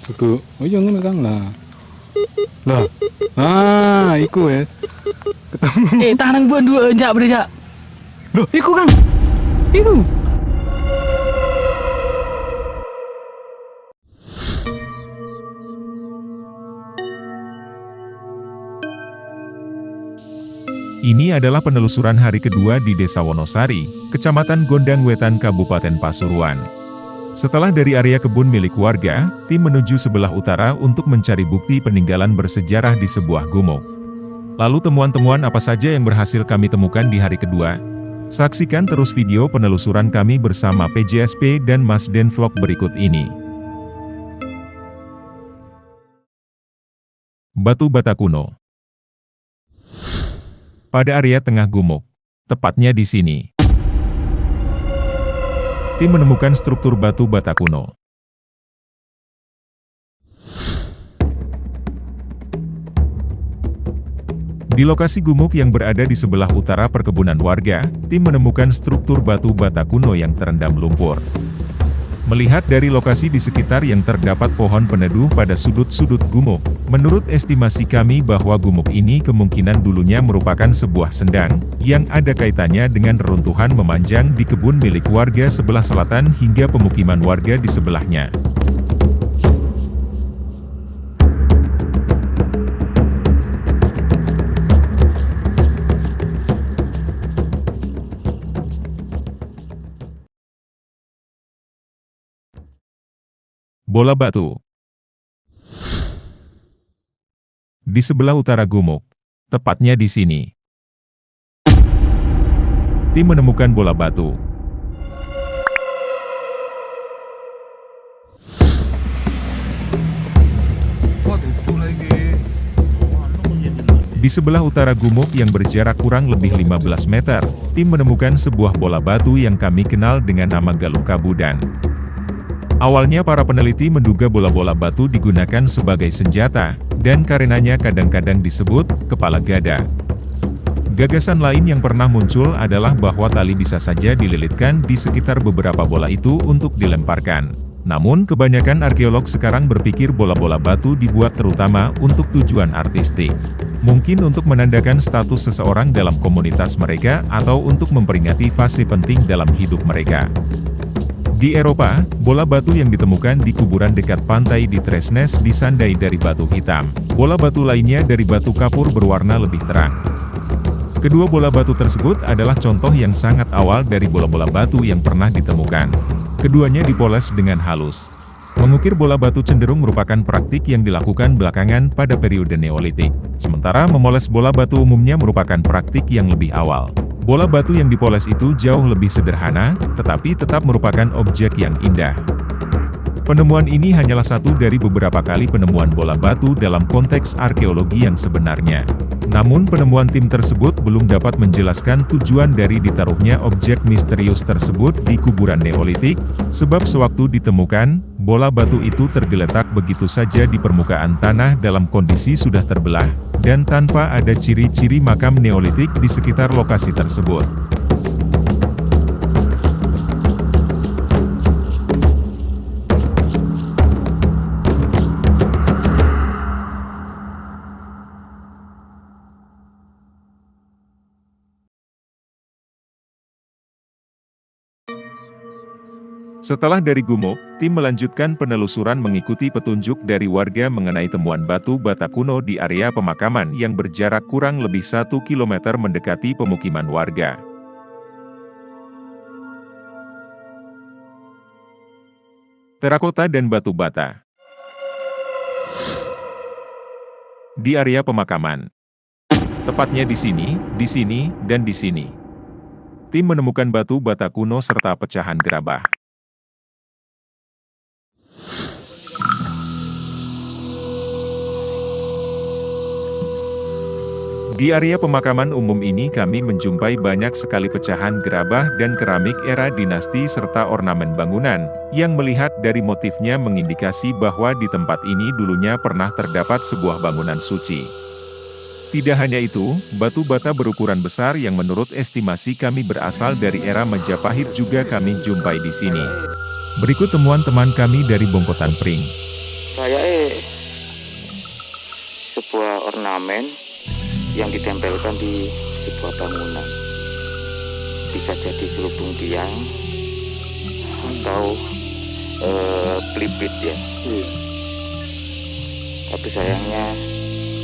Itu, oh jangan Kang lah. Lah. Ah, iku ya. Tahan buan dua enjak berjak. Loh, iku Kang. Iku. Ini adalah penelusuran hari kedua di Desa Wonosari, Kecamatan Gondang Wetan, Kabupaten Pasuruan. Setelah dari area kebun milik warga, tim menuju sebelah utara untuk mencari bukti peninggalan bersejarah di sebuah gumuk. Lalu temuan-temuan apa saja yang berhasil kami temukan di hari kedua? Saksikan terus video penelusuran kami bersama PJSP dan Mas Den Vlog berikut ini. Batu bata kuno. Pada area tengah gumuk, tepatnya di sini, tim menemukan struktur batu bata kuno. Di lokasi gumuk yang berada di sebelah utara perkebunan warga, tim menemukan struktur batu bata kuno yang terendam lumpur. Melihat dari lokasi di sekitar yang terdapat pohon peneduh pada sudut-sudut gumuk, menurut estimasi kami bahwa gumuk ini kemungkinan dulunya merupakan sebuah sendang, yang ada kaitannya dengan reruntuhan memanjang di kebun milik warga sebelah selatan hingga pemukiman warga di sebelahnya. Bola batu. Di sebelah utara gumuk, tepatnya di sini, tim menemukan bola batu. Di sebelah utara gumuk yang berjarak kurang lebih 15 meter, tim menemukan sebuah bola batu yang kami kenal dengan nama Galung Kabudan. Awalnya para peneliti menduga bola-bola batu digunakan sebagai senjata, dan karenanya kadang-kadang disebut kepala gada. Gagasan lain yang pernah muncul adalah bahwa tali bisa saja dililitkan di sekitar beberapa bola itu untuk dilemparkan. Namun kebanyakan arkeolog sekarang berpikir bola-bola batu dibuat terutama untuk tujuan artistik. Mungkin untuk menandakan status seseorang dalam komunitas mereka atau untuk memperingati fase penting dalam hidup mereka. Di Eropa, bola batu yang ditemukan di kuburan dekat pantai di Tresnes disandai dari batu hitam. Bola batu lainnya dari batu kapur berwarna lebih terang. Kedua bola batu tersebut adalah contoh yang sangat awal dari bola-bola batu yang pernah ditemukan. Keduanya dipoles dengan halus. Mengukir bola batu cenderung merupakan praktik yang dilakukan belakangan pada periode Neolitik. Sementara memoles bola batu umumnya merupakan praktik yang lebih awal. Bola batu yang dipoles itu jauh lebih sederhana, tetapi tetap merupakan objek yang indah. Penemuan ini hanyalah satu dari beberapa kali penemuan bola batu dalam konteks arkeologi yang sebenarnya. Namun penemuan tim tersebut belum dapat menjelaskan tujuan dari ditaruhnya objek misterius tersebut di kuburan Neolitik, sebab sewaktu ditemukan, bola batu itu tergeletak begitu saja di permukaan tanah dalam kondisi sudah terbelah, dan tanpa ada ciri-ciri makam Neolitik di sekitar lokasi tersebut. Setelah dari gumuk, tim melanjutkan penelusuran mengikuti petunjuk dari warga mengenai temuan batu bata kuno di area pemakaman yang berjarak kurang lebih 1 km mendekati pemukiman warga. Terakota dan batu bata. Di area pemakaman. Tepatnya di sini, dan di sini. Tim menemukan batu bata kuno serta pecahan gerabah. Di area pemakaman umum ini kami menjumpai banyak sekali pecahan gerabah dan keramik era dinasti serta ornamen bangunan, yang melihat dari motifnya mengindikasi bahwa di tempat ini dulunya pernah terdapat sebuah bangunan suci. Tidak hanya itu, batu bata berukuran besar yang menurut estimasi kami berasal dari era Majapahit juga kami jumpai di sini. Berikut temuan teman kami dari Bongkotan Pring. Sebuah ornamen yang ditempelkan di sebuah bangunan. Bisa jadi selubung tiang atau pelipit ya. Tapi sayangnya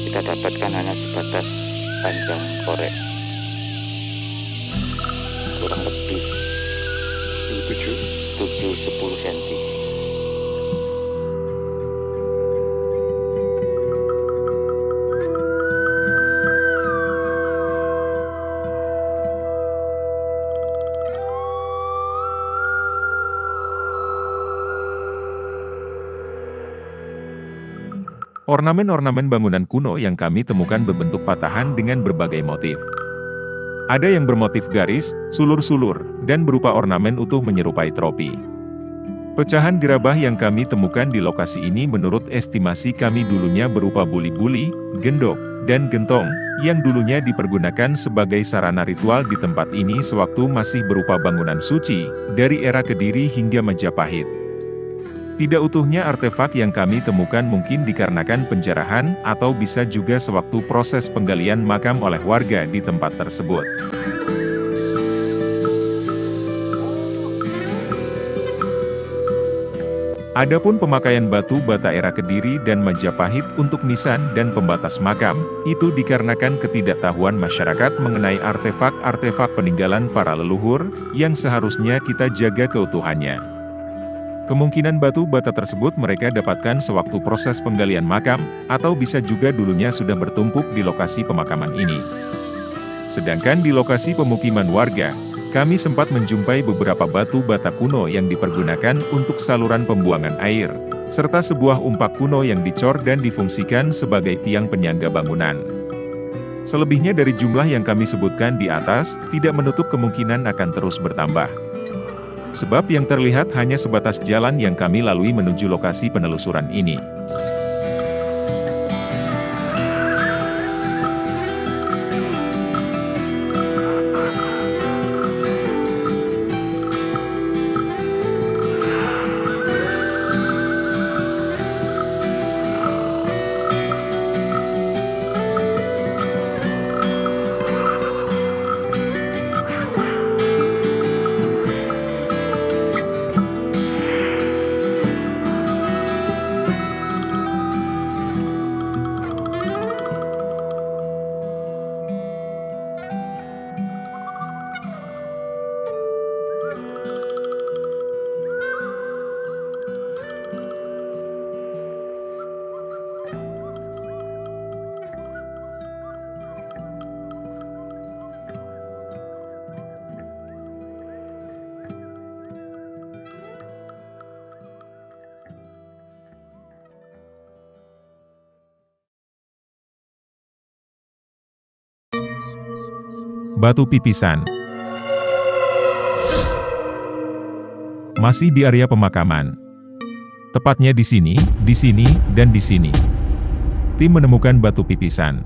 kita dapatkan hanya sebatas panjang korek, kurang lebih 7-10 cm. Ornamen-ornamen bangunan kuno yang kami temukan berbentuk patahan dengan berbagai motif. Ada yang bermotif garis, sulur-sulur, dan berupa ornamen utuh menyerupai tropi. Pecahan gerabah yang kami temukan di lokasi ini menurut estimasi kami dulunya berupa buli-buli, gendok, dan gentong, yang dulunya dipergunakan sebagai sarana ritual di tempat ini sewaktu masih berupa bangunan suci, dari era Kediri hingga Majapahit. Tidak utuhnya artefak yang kami temukan mungkin dikarenakan penjarahan, atau bisa juga sewaktu proses penggalian makam oleh warga di tempat tersebut. Adapun pemakaian batu bata era Kediri dan Majapahit untuk nisan dan pembatas makam, itu dikarenakan ketidaktahuan masyarakat mengenai artefak-artefak peninggalan para leluhur, yang seharusnya kita jaga keutuhannya. Kemungkinan batu bata tersebut mereka dapatkan sewaktu proses penggalian makam, atau bisa juga dulunya sudah bertumpuk di lokasi pemakaman ini. Sedangkan di lokasi pemukiman warga, kami sempat menjumpai beberapa batu bata kuno yang dipergunakan untuk saluran pembuangan air, serta sebuah umpak kuno yang dicor dan difungsikan sebagai tiang penyangga bangunan. Selebihnya dari jumlah yang kami sebutkan di atas, tidak menutup kemungkinan akan terus bertambah. Sebab yang terlihat hanya sebatas jalan yang kami lalui menuju lokasi penelusuran ini. Batu pipisan. Masih di area pemakaman. Tepatnya di sini, dan di sini. Tim menemukan batu pipisan.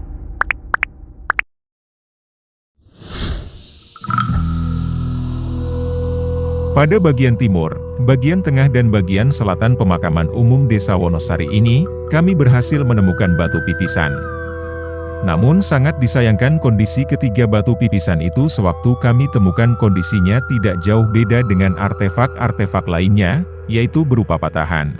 Pada bagian timur, bagian tengah dan bagian selatan pemakaman umum Desa Wonosari ini, kami berhasil menemukan batu pipisan. Namun sangat disayangkan kondisi ketiga batu pipisan itu sewaktu kami temukan kondisinya tidak jauh beda dengan artefak-artefak lainnya, yaitu berupa patahan.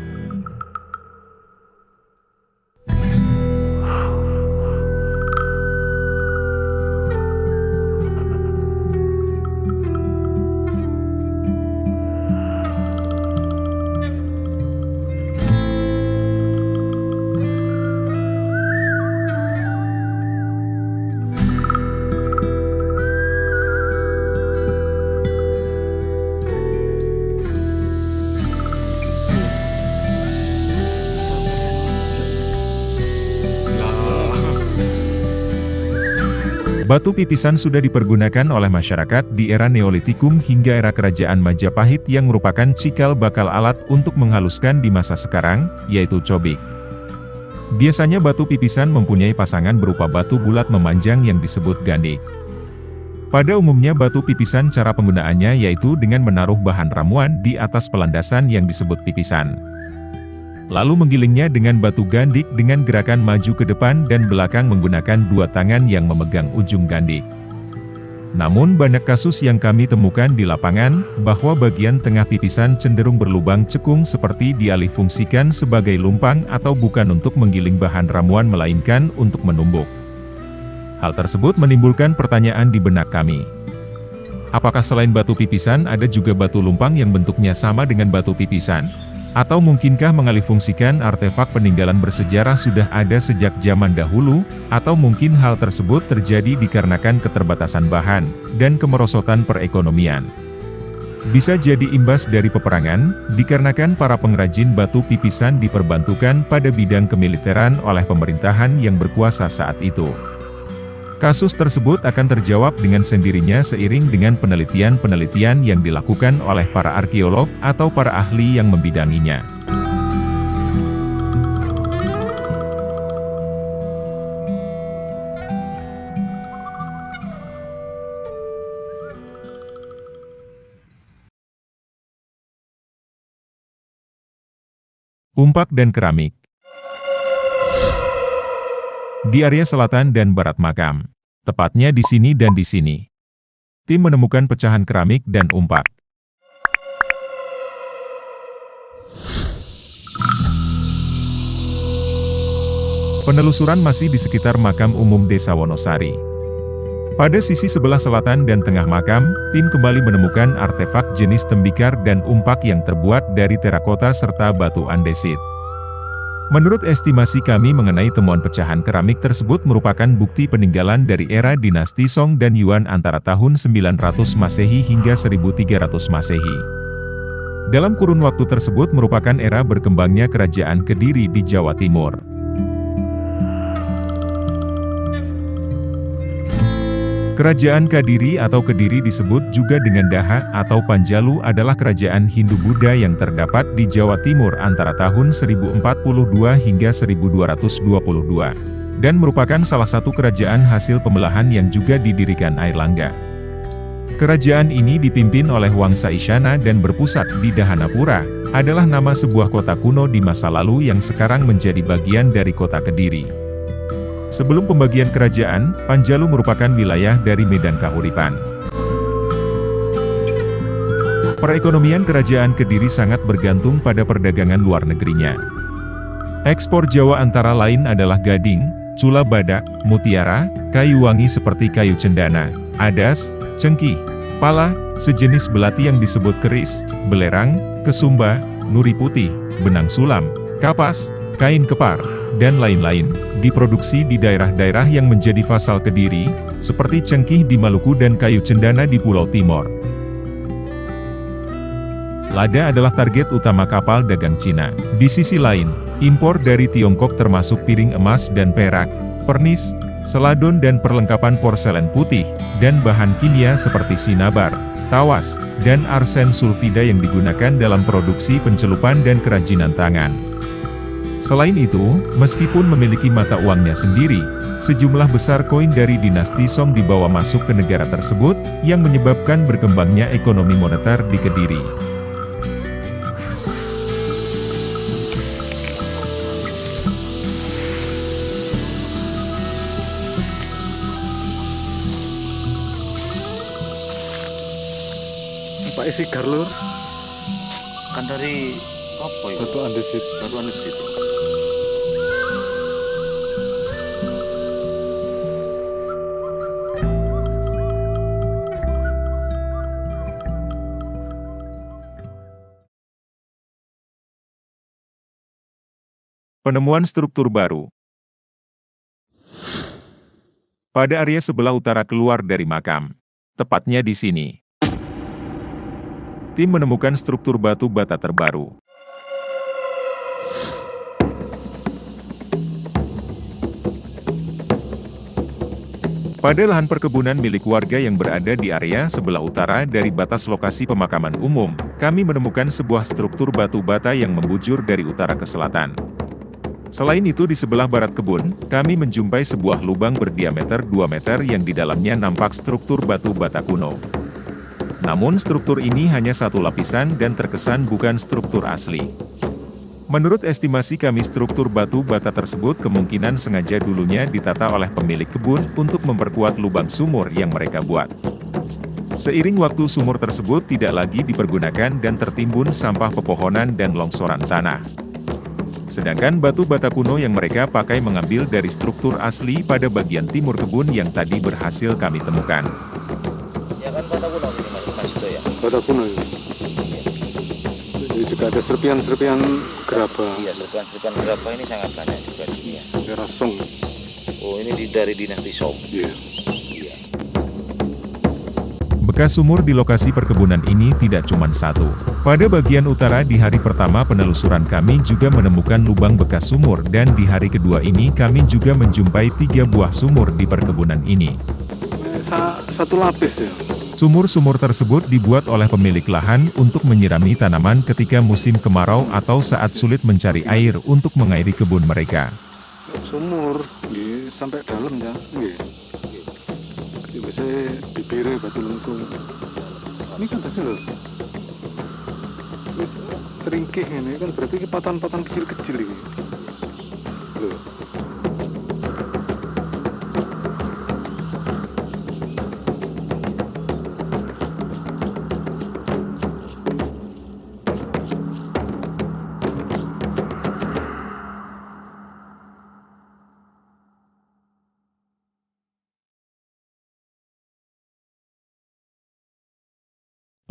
Batu pipisan sudah dipergunakan oleh masyarakat di era Neolitikum hingga era Kerajaan Majapahit yang merupakan cikal bakal alat untuk menghaluskan di masa sekarang, yaitu cobek. Biasanya batu pipisan mempunyai pasangan berupa batu bulat memanjang yang disebut gandik. Pada umumnya batu pipisan cara penggunaannya yaitu dengan menaruh bahan ramuan di atas pelandasan yang disebut pipisan. Lalu menggilingnya dengan batu gandik dengan gerakan maju ke depan dan belakang menggunakan dua tangan yang memegang ujung gandik. Namun banyak kasus yang kami temukan di lapangan, bahwa bagian tengah pipisan cenderung berlubang cekung seperti dialihfungsikan sebagai lumpang atau bukan untuk menggiling bahan ramuan melainkan untuk menumbuk. Hal tersebut menimbulkan pertanyaan di benak kami. Apakah selain batu pipisan ada juga batu lumpang yang bentuknya sama dengan batu pipisan? Atau mungkinkah mengalihfungsikan artefak peninggalan bersejarah sudah ada sejak zaman dahulu, atau mungkin hal tersebut terjadi dikarenakan keterbatasan bahan, dan kemerosotan perekonomian. Bisa jadi imbas dari peperangan, dikarenakan para pengrajin batu pipisan diperbantukan pada bidang kemiliteran oleh pemerintahan yang berkuasa saat itu. Kasus tersebut akan terjawab dengan sendirinya seiring dengan penelitian-penelitian yang dilakukan oleh para arkeolog atau para ahli yang membidanginya. Umpak dan keramik. Di area selatan dan barat makam, tepatnya di sini dan di sini, tim menemukan pecahan keramik dan umpak. Penelusuran masih di sekitar makam umum Desa Wonosari. Pada sisi sebelah selatan dan tengah makam, tim kembali menemukan artefak jenis tembikar dan umpak yang terbuat dari terakota serta batu andesit. Menurut estimasi kami mengenai temuan pecahan keramik tersebut merupakan bukti peninggalan dari era dinasti Song dan Yuan antara tahun 900 Masehi hingga 1300 Masehi. Dalam kurun waktu tersebut merupakan era berkembangnya kerajaan Kediri di Jawa Timur. Kerajaan Kadiri atau Kediri disebut juga dengan Daha atau Panjalu adalah kerajaan Hindu-Buddha yang terdapat di Jawa Timur antara tahun 1042 hingga 1222, dan merupakan salah satu kerajaan hasil pembelahan yang juga didirikan Airlangga. Kerajaan ini dipimpin oleh Wangsa Isyana dan berpusat di Dahanapura, adalah nama sebuah kota kuno di masa lalu yang sekarang menjadi bagian dari kota Kediri. Sebelum pembagian kerajaan, Panjalu merupakan wilayah dari Medan Kahuripan. Perekonomian kerajaan Kediri sangat bergantung pada perdagangan luar negerinya. Ekspor Jawa antara lain adalah gading, cula badak, mutiara, kayu wangi seperti kayu cendana, adas, cengkih, pala, sejenis belati yang disebut keris, belerang, kesumba, nuri putih, benang sulam, kapas, kain kepar, dan lain-lain, diproduksi di daerah-daerah yang menjadi vasal Kediri, seperti cengkih di Maluku dan kayu cendana di Pulau Timor. Lada adalah target utama kapal dagang Cina. Di sisi lain, impor dari Tiongkok termasuk piring emas dan perak, pernis, seladon dan perlengkapan porselen putih, dan bahan kimia seperti sinabar, tawas, dan arsen sulfida yang digunakan dalam produksi pencelupan dan kerajinan tangan. Selain itu, meskipun memiliki mata uangnya sendiri, sejumlah besar koin dari dinasti Song dibawa masuk ke negara tersebut, yang menyebabkan berkembangnya ekonomi moneter di Kediri. Pak isi garlur, Kan dari apa ya? batu andesit. Batu andesit. Penemuan struktur baru. Pada area sebelah utara keluar dari makam, tepatnya di sini, tim menemukan struktur batu bata terbaru. Pada lahan perkebunan milik warga yang berada di area sebelah utara dari batas lokasi pemakaman umum, kami menemukan sebuah struktur batu bata yang membujur dari utara ke selatan. Selain itu di sebelah barat kebun, kami menjumpai sebuah lubang berdiameter 2 meter yang di dalamnya nampak struktur batu bata kuno. Namun struktur ini hanya satu lapisan dan terkesan bukan struktur asli. Menurut estimasi kami struktur batu bata tersebut kemungkinan sengaja dulunya ditata oleh pemilik kebun untuk memperkuat lubang sumur yang mereka buat. Seiring waktu sumur tersebut tidak lagi dipergunakan dan tertimbun sampah pepohonan dan longsoran tanah. Sedangkan batu bata kuno yang mereka pakai mengambil dari struktur asli pada bagian timur kebun yang tadi berhasil kami temukan. Ya kan bata kuno ini mas itu ya. Bata kuno ini. Jadi juga ada serpian-serpian gerabah. Iya, serpian gerabah ini sangat banyak juga di sini ya. Daerah Song. Oh ini dari dinasti Song. Iya. Iya. Bekas sumur di lokasi perkebunan ini tidak cuma satu. Pada bagian utara di hari pertama penelusuran kami juga menemukan lubang bekas sumur dan di hari kedua ini kami juga menjumpai 3 buah sumur di perkebunan ini. Satu lapis ya. Sumur-sumur tersebut dibuat oleh pemilik lahan untuk menyirami tanaman ketika musim kemarau atau saat sulit mencari air untuk mengairi kebun mereka. Sumur sampai dalam ya. Biasanya bibirnya batu lengkung. Ini kan tadi loh. Wis teringkih ini kan berarti patan-patan kecil-kecil ini. Loh.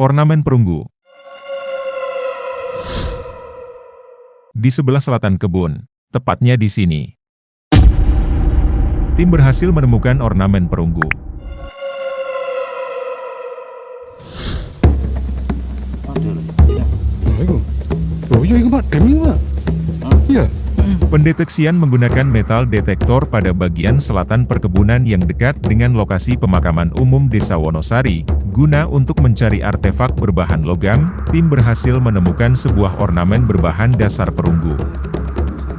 Ornamen perunggu. Di sebelah selatan kebun, tepatnya di sini. Tim berhasil menemukan ornamen perunggu. Oh iya, Pak. Demi, Pak. Iya. Pendeteksian menggunakan metal detektor pada bagian selatan perkebunan yang dekat dengan lokasi pemakaman umum Desa Wonosari, guna untuk mencari artefak berbahan logam, tim berhasil menemukan sebuah ornamen berbahan dasar perunggu.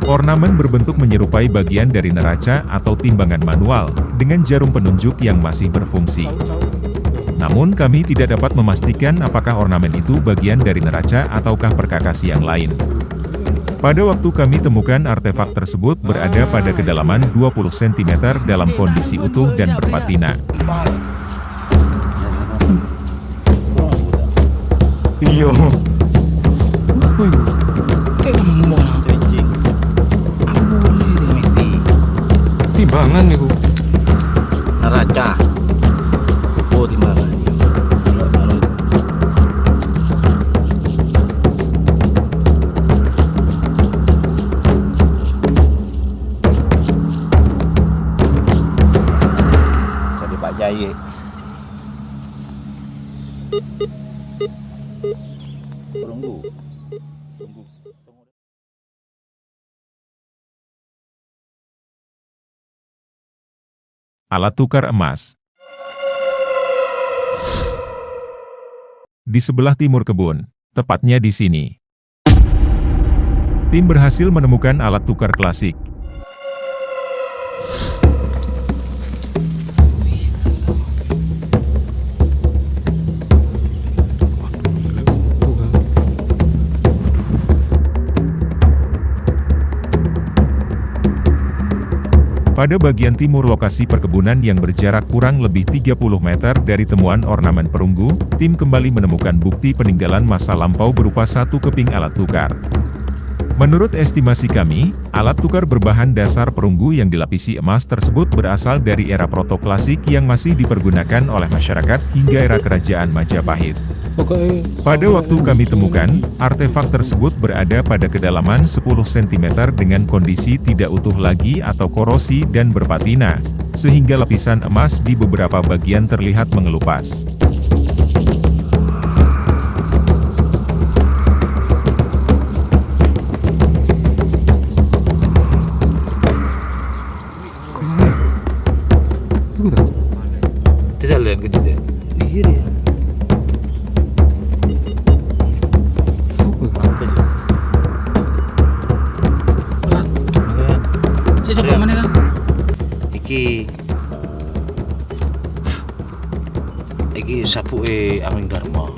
Ornamen berbentuk menyerupai bagian dari neraca atau timbangan manual, dengan jarum penunjuk yang masih berfungsi. Namun kami tidak dapat memastikan apakah ornamen itu bagian dari neraca ataukah perkakas yang lain. Pada waktu kami temukan artefak tersebut berada pada kedalaman 20 cm dalam kondisi utuh dan berpatina. Iya. Timbangan niku. Neraca. Oh, timbangan. Jadi Pak Jaya. Perunggu. Alat tukar emas. Di sebelah timur kebun, tepatnya di sini. Tim berhasil menemukan alat tukar klasik. Pada bagian timur lokasi perkebunan yang berjarak kurang lebih 30 meter dari temuan ornamen perunggu, tim kembali menemukan bukti peninggalan masa lampau berupa satu keping alat tukar. Menurut estimasi kami, alat tukar berbahan dasar perunggu yang dilapisi emas tersebut berasal dari era protoklasik yang masih dipergunakan oleh masyarakat hingga era kerajaan Majapahit. Pada waktu kami temukan, artefak tersebut berada pada kedalaman 10 cm dengan kondisi tidak utuh lagi atau korosi dan berpatina, sehingga lapisan emas di beberapa bagian terlihat mengelupas. Jalan ke dia. Kiri ya. Iki sapuke Angling Dharma.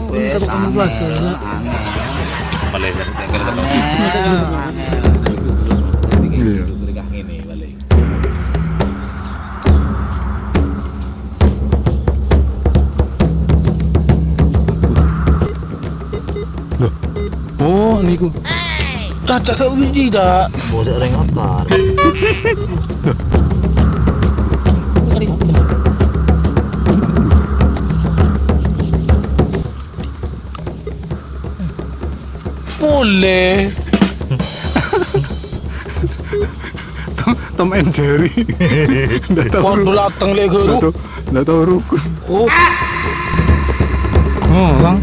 Wes kamu bahasanya. Balik kan tinggal ketemu. Iya. Nikah ngene balik. Oh, niku. Tak biji dah. Bodek reng akar. Boleh. Tom and Jerry. Nggak tahu. Waduh datang lagi Nggak guru. tahu. Nggak tahu rukun. Oh, Oh, Bang.